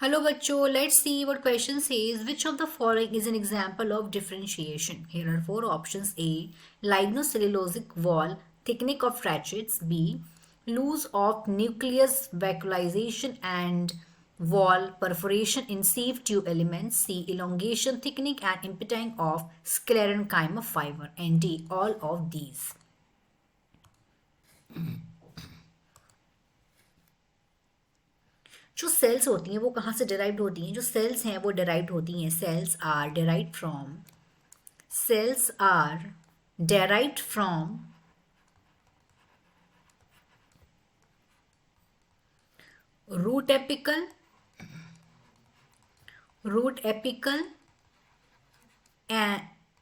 Hello bachcho, let's see what question says. Which of the following is an example of differentiation? Here are four options. A. Lignocellulosic wall, thickening of ratchets. B. Loss of nucleus vacuolization and wall perforation in sieve tube elements. C. Elongation, thickening and impinging of sclerenchyma fiber. And D. All of these. जो sales होती हैं वो कहाँ से derived होती हैं? जो cells हैं वो डिराइव्ड होती हैं, cells are derived from root apical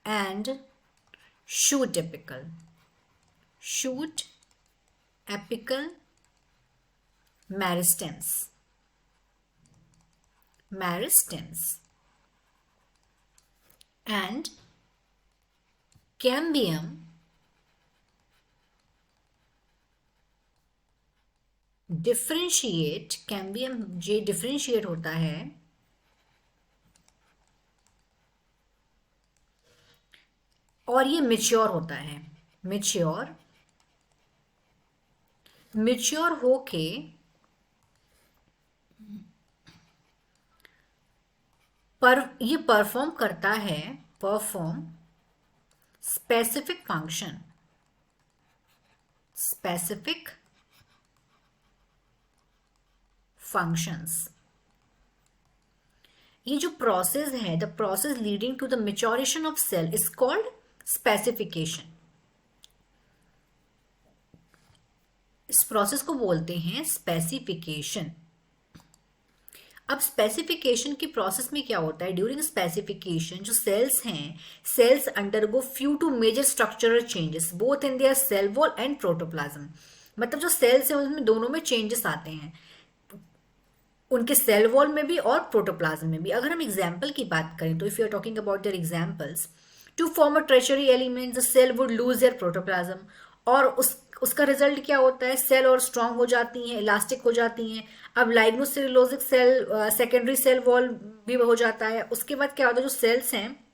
and shoot apical meristems and cambium differentiate होता है और ये मैच्योर होता है, मैच्योर होके ये परफॉर्म करता है स्पेसिफिक फंक्शंस। ये जो प्रोसेस है, the process leading to the maturation of cell is called specification. इस प्रोसेस को बोलते हैं स्पेसिफिकेशन। अब स्पेसिफिकेशन की प्रोसेस में क्या होता है? ड्यूरिंग स्पेसिफिकेशन जो सेल्स हैं, cells undergo few to major structural changes both in their cell wall and protoplasm. मतलब जो सेल्स हैं उसमें दोनों में चेंजेस आते हैं, उनके सेल वॉल में भी और प्रोटोप्लाज्म में भी। अगर हम एग्जाम्पल की बात करें तो if you are talking about their examples, to form a tracheary element the cell would lose their protoplasm, और उसका रिजल्ट क्या होता है? सेल और स्ट्रांग हो जाती हैं, इलास्टिक हो जाती हैं। अब लाइग्नोसेलुलोजिक सेल सेकेंडरी सेल वॉल भी हो जाता है। उसके बाद क्या होता है? जो सेल्स हैं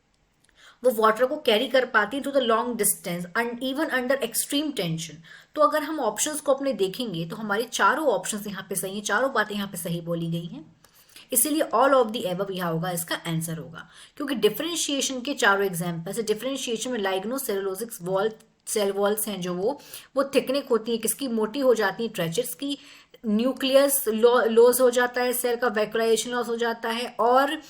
वो वाटर को कैरी कर पाती है to the long distance and even under extreme tension. तो अगर हम ऑप्शंस को अपने देखेंगे तो हमारे चारों ऑप्शंस यहाँ पे सही हैं, चारों बातें यहाँ पे सही बोली गई हैं, इसीलिए ऑल ऑफ द एबव यहाँ होगा, इसका आंसर होगा। क्योंकि डिफरेंशिएशन के चारों एग्जाम्पल्स है। डिफरेंशिएशन में लाइग्नोसेलुलोजिक सेल वॉल्स हैं जो वो थिकनेक होती है, किसकी? मोटी हो जाती है, ट्रेचेट्स की। न्यूक्लियस लॉस हो जाता है, सेल का वैक्यूलाइजेशन लॉस हो जाता है, और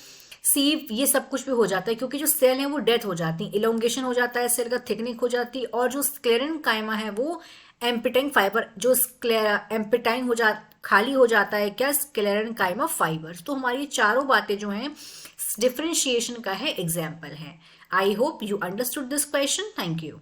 सीव ये सब कुछ भी हो जाता है क्योंकि जो सेल है वो डेथ हो जाती है, इलोंगेशन हो जाता है, सेल का थिकनिंग हो जाती है, और जो स्क्लेरेनकाइमा है वो एम्पिटाइन फाइबर, जो एम्पिटाइन खाली हो जाता है, क्या? Sclerenchyma fibres. तो हमारी चारों बातें जो हैं डिफरेंशिएशन का है एग्जाम्पल है। I hope you understood this question. Thank you.